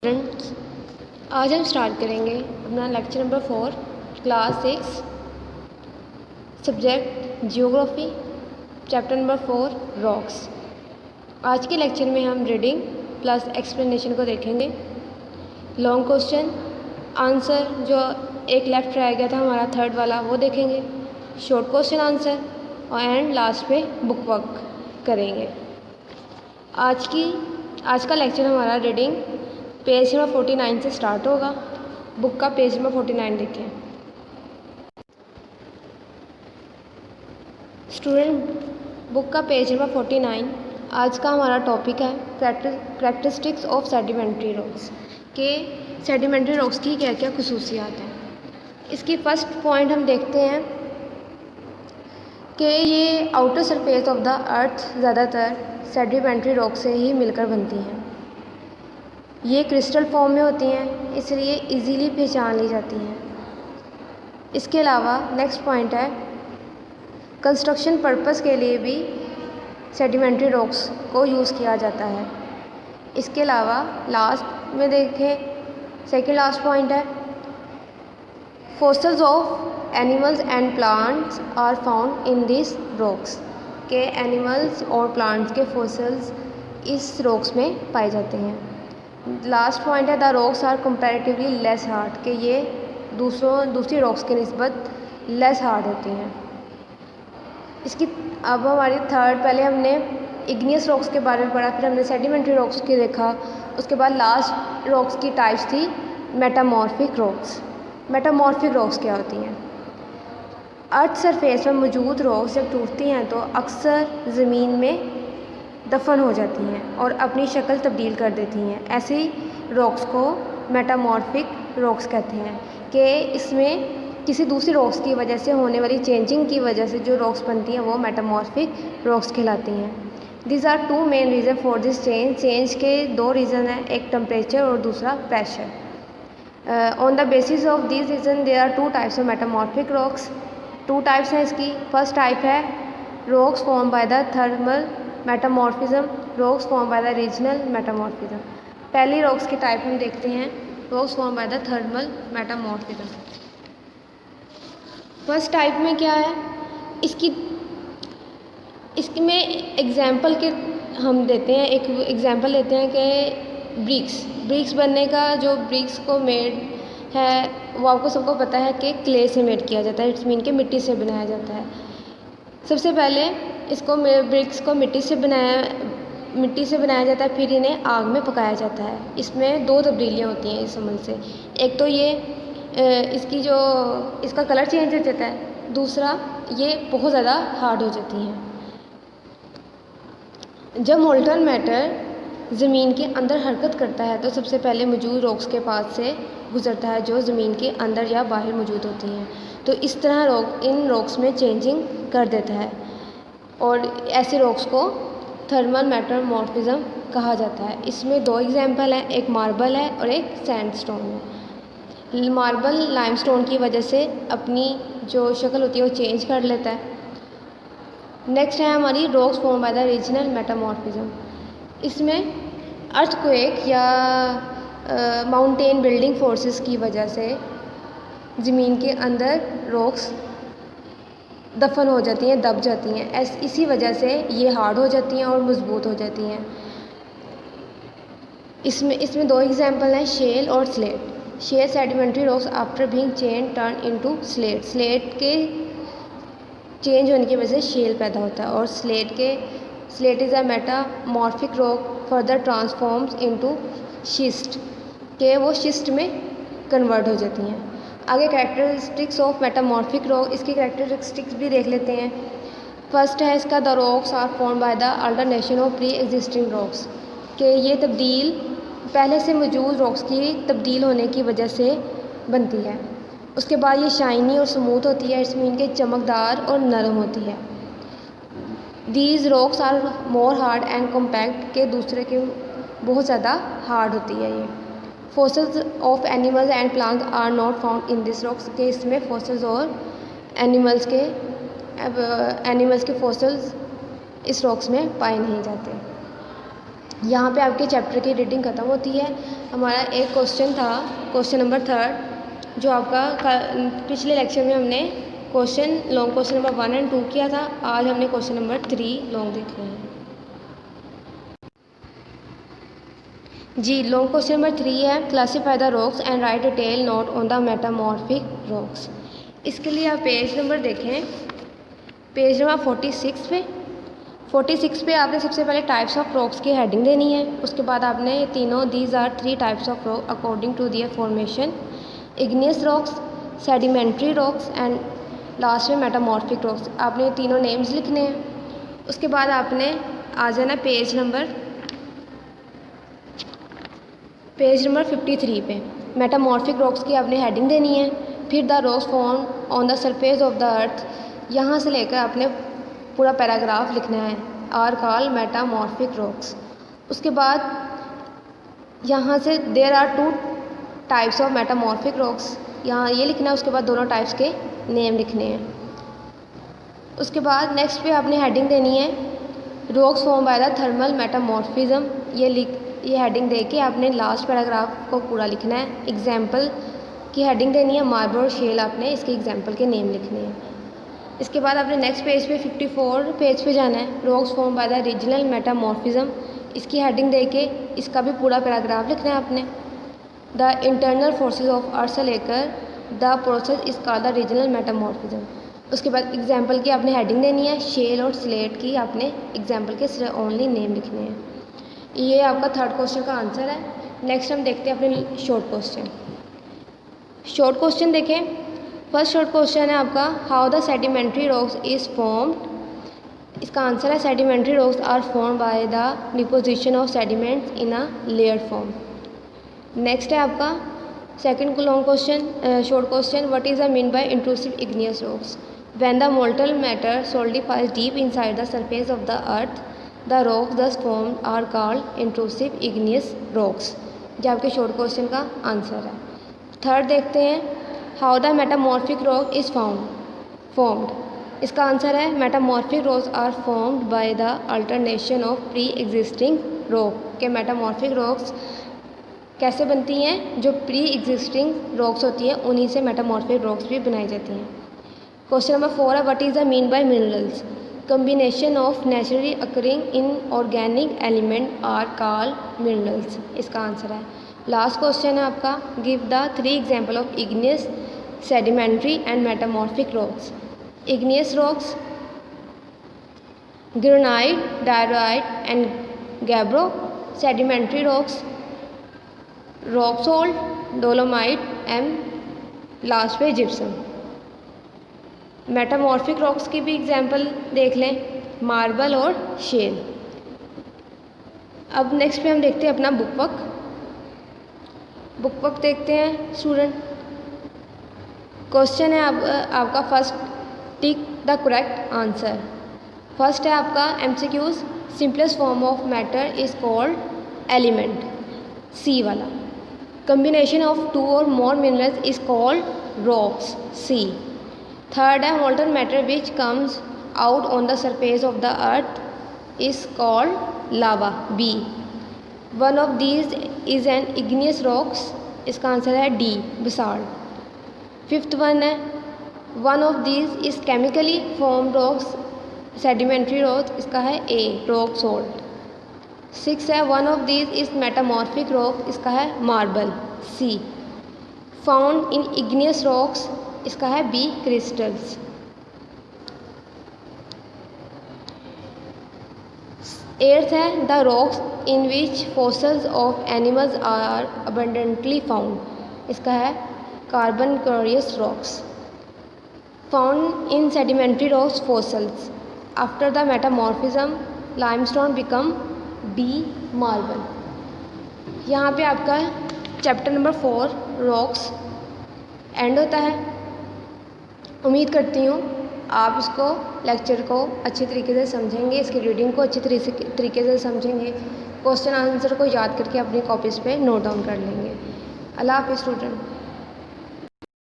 Friends, आज हम start करेंगे अपना lecture number 4 class 6 subject geography chapter number 4 rocks. आज के लेक्चर में हम रीडिंग प्लस एक्सप्लेनेशन को देखेंगे। लॉन्ग क्वेश्चन आंसर जो एक लेफ्ट रह गया था हमारा थर्ड वाला वो देखेंगे, शॉर्ट क्वेश्चन आंसर और एंड लास्ट पे बुक वर्क करेंगे। आज का लेक्चर हमारा रीडिंग पेज नंबर 49 से स्टार्ट होगा। बुक का पेज नंबर 49 देखें। स्टूडेंट, बुक का पेज नंबर 49। आज का हमारा टॉपिक है कैरेक्टरिस्टिक्स ऑफ सेडिमेंट्री रॉक्स के सेडिमेंट्री रॉक्स की क्या क्या खुसूसियात हैं। इसकी फर्स्ट पॉइंट हम देखते हैं कि ये आउटर सरफेस ऑफ द अर्थ ज़्यादातर सेडिमेंट्री रॉक से ही मिलकर बनती हैं। ये क्रिस्टल फॉर्म में होती हैं, इसलिए इजीली पहचान ली जाती हैं। इसके अलावा नेक्स्ट पॉइंट है कंस्ट्रक्शन पर्पस के लिए भी सेडिमेंट्री रॉक्स को यूज़ किया जाता है। इसके अलावा लास्ट में देखें, सेकंड लास्ट पॉइंट है fossils of animals and plants are found in this rocks के एनिमल्स और प्लांट्स के फॉसिल्स इस रॉक्स में पाए जाते हैं। लास्ट पॉइंट है the rocks are comparatively less hard कि ये दूसरी रॉक्स के निस्बत लेस हार्ड होती हैं। इसकी अब हमारी थर्ड, पहले हमने इग्नियस रॉक्स के बारे में पढ़ा, फिर हमने सेडिमेंट्री रॉक्स की देखा, उसके बाद लास्ट रॉक्स की टाइप्स थी मेटामॉर्फिक रॉक्स। मेटामॉर्फिक रॉक्स क्या होती हैं? अर्थ सरफेस पर मौजूद रॉक्स जब टूटती हैं तो अक्सर ज़मीन में दफन हो जाती हैं और अपनी शक्ल तब्दील कर देती हैं। ऐसे रॉक्स को मेटामॉर्फिक रॉक्स कहते हैं कि इसमें किसी दूसरी रॉक्स की वजह से होने वाली चेंजिंग की वजह से जो रॉक्स बनती हैं वो मेटामॉर्फिक रॉक्स कहलाती हैं। This are two main reason for this change के दो रीज़न हैं, एक टेम्परेचर और दूसरा pressure. On the basis of this reason there are two types of metamorphic rocks. Two types हैं इसकी। फर्स्ट टाइप है rocks form by the thermal metamorphism, rocks form by the regional metamorphism. पहली rocks की type हम देखते हैं rocks form by the thermal metamorphism. First type में क्या है, इसकी में एग्जांपल के हम देते हैं, एक एग्जांपल लेते हैं कि ब्रिक्स बनने का जो ब्रिक्स को मेड है वो आपको सबको पता है कि क्ले से मेड किया जाता है, इट्स मीन के मिट्टी से बनाया जाता है। सबसे पहले इसको ब्रिक्स को मिट्टी से बनाया जाता है, फिर इन्हें आग में पकाया जाता है। इसमें दो तब्दीलियाँ होती हैं इस अमल से। एक तो ये इसका कलर चेंज हो जाता है, दूसरा ये बहुत ज़्यादा हार्ड हो जाती हैं। जब मोल्टन मैटर ज़मीन के अंदर हरकत करता है तो सबसे पहले मौजूद रॉक्स के पास से गुजरता है जो ज़मीन के अंदर या बाहर मौजूद होती हैं, तो इस तरह इन रॉक्स में चेंजिंग कर देता है और ऐसे रॉक्स को थर्मल मेटामॉर्फिज्म कहा जाता है। इसमें दो एग्जांपल हैं, एक मार्बल है और एक सैंडस्टोन है। मार्बल लाइमस्टोन की वजह से अपनी जो शक्ल होती है वो चेंज कर लेता है। नेक्स्ट है हमारी rocks form by the regional metamorphism. इसमें अर्थक्वेक या माउंटेन बिल्डिंग फोर्सेस की वजह से ज़मीन के अंदर रॉक्स दफन हो जाती हैं, दब जाती हैं। इसी वजह से ये हार्ड हो जाती हैं और मज़बूत हो जाती हैं। इसमें दो एग्जांपल हैं, शेल और slate. Shale sedimentary rocks after being change turn into slate. Slate के चेंज होने की वजह से शेल पैदा होता है और slate is a metamorphic rock further transforms into schist के वो शिस्ट में कन्वर्ट हो जाती हैं। आगे कैरेक्टरिस्टिक्स ऑफ मेटामॉर्फिक रॉक, इसकी कैरेक्टरिस्टिक्स भी देख लेते हैं। फर्स्ट है इसका the rocks are form by the alternation of pre existing rocks के ये तब्दील पहले से मौजूद रॉक्स की तब्दील होने की वजह से बनती है। उसके बाद ये शाइनी और स्मूथ होती है, इट्स मीन के चमकदार और नरम होती है। These rocks are more hard and compact के दूसरे के बहुत ज़्यादा हार्ड होती है ये। Fossils of animals and plants are not found in this rocks के इसमें फॉसिल्स और एनिमल्स के फॉसिल्स इस रॉक्स में पाए नहीं जाते। यहाँ पे आपके चैप्टर की रीडिंग ख़त्म होती है। हमारा एक क्वेश्चन था, क्वेश्चन नंबर 3, जो आपका पिछले लेक्चर में हमने लॉन्ग क्वेश्चन नंबर 1 और 2 किया था। आज हमने क्वेश्चन नंबर 3 लॉन्ग देखना है। जी, लॉन्ग क्वेश्चन नंबर 3 है, classify the rocks and write detail note on the metamorphic rocks. इसके लिए आप पेज नंबर देखें, पेज नंबर 46 पे आपने सबसे पहले टाइप्स ऑफ रॉक्स की हेडिंग देनी है। उसके बाद आपने ये तीनों, these are 3 types of rock according to their formation, igneous rocks, sedimentary rocks and last में मेटामॉर्फिक रॉक्स। आपने ये तीनों नेम्स लिखने हैं। उसके बाद आपने आ जाना पेज नंबर 53 पे। मेटामॉर्फिक रॉक्स की आपने हेडिंग देनी है। फिर the rocks form on the surface of the अर्थ, यहाँ से लेकर आपने पूरा पैराग्राफ लिखना है, आर कॉल्ड मेटामॉर्फिक रॉक्स। उसके बाद यहाँ से there are 2 types of metamorphic rocks, यहाँ ये लिखना है। उसके बाद दोनों टाइप्स के नेम लिखने हैं। उसके बाद नेक्स्ट पे आपने हेडिंग देनी है, rocks form by the thermal metamorphism. ये हेडिंग दे के आपने लास्ट पैराग्राफ को पूरा लिखना है। एग्जाम्पल की हेडिंग देनी है, मार्बल और शेल, आपने इसके एग्जाम्पल के नेम लिखने हैं। इसके बाद आपने नेक्स्ट पेज पे 54 पेज पे जाना है, rocks form by the regional metamorphism. इसकी हेडिंग दे के इसका भी पूरा पैराग्राफ लिखना है आपने। The internal forces of earth से लेकर the process is called the regional metamorphism. उसके बाद एग्जाम्पल की आपने हेडिंग देनी है, शेल और स्लेट की आपने एग्जाम्पल के सिर्फ ओनली नेम लिखने हैं। ये आपका 3rd क्वेश्चन का आंसर है। नेक्स्ट हम देखते हैं अपने शॉर्ट क्वेश्चन। शॉर्ट क्वेश्चन देखें। फर्स्ट शॉर्ट क्वेश्चन है आपका, how the sedimentary rocks is formed. इसका आंसर है, sedimentary rocks are formed by the deposition of sediments in a layered form. Next है आपका second long question, short question, what is the mean by intrusive igneous rocks. When the molten matter solidifies deep inside the surface of the earth, the rocks thus formed are called intrusive igneous rocks। जो आपके short question का answer है। Third देखते हैं, how the metamorphic rock is formed. इसका answer है, metamorphic rocks are formed by the alternation of pre existing rock. के metamorphic rocks कैसे बनती हैं, जो प्री एग्जिस्टिंग रॉक्स होती हैं उन्हीं से मेटामॉर्फिक रॉक्स भी बनाई जाती हैं। क्वेश्चन नंबर 4 है, what is the mean by minerals. combination of naturally occurring inorganic element are called minerals। इसका आंसर है। लास्ट क्वेश्चन है आपका, give the 3 example of igneous, sedimentary and metamorphic rocks। igneous rocks, granite, diorite and gabbro। sedimentary rocks, rock salt, dolomite and last पे gypsum। Metamorphic rocks की भी example देख लें, marble और शेल। अब नेक्स्ट पे हम देखते हैं अपना बुक वर्क देखते हैं स्टूडेंट। क्वेश्चन है आपका first, tick the correct answer. First है आपका MCQs, simplest form of matter is called element, C वाला। कम्बिनेशन ऑफ 2 और more minerals is called rocks, C. Third है, molten matter which comes out on the surface of the earth is called lava, B। One of these is an igneous rocks। इसका answer है D, basalt। Fifth one है, one of these is chemically formed rocks, sedimentary rocks। इसका है A, rock salt। 6 है, one of these is metamorphic rock। इसका है marble, C। Found in igneous rocks। इसका है B, क्रिस्टल्स। 8th है, the rocks in which fossils of animals are abundantly found. इसका है carboniferous rocks. Found in sedimentary rocks fossils. After the metamorphism limestone become B, marble. यहाँ पे आपका chapter number 4 rocks and होता है। उम्मीद करती हूँ आप इसको लेक्चर को अच्छी तरीके से समझेंगे, इसकी रीडिंग को अच्छी तरीके से समझेंगे, क्वेश्चन आंसर को याद करके अपनी कॉपीज़ पे नोट डाउन कर लेंगे। अल्लाह हाफ़िज़ स्टूडेंट।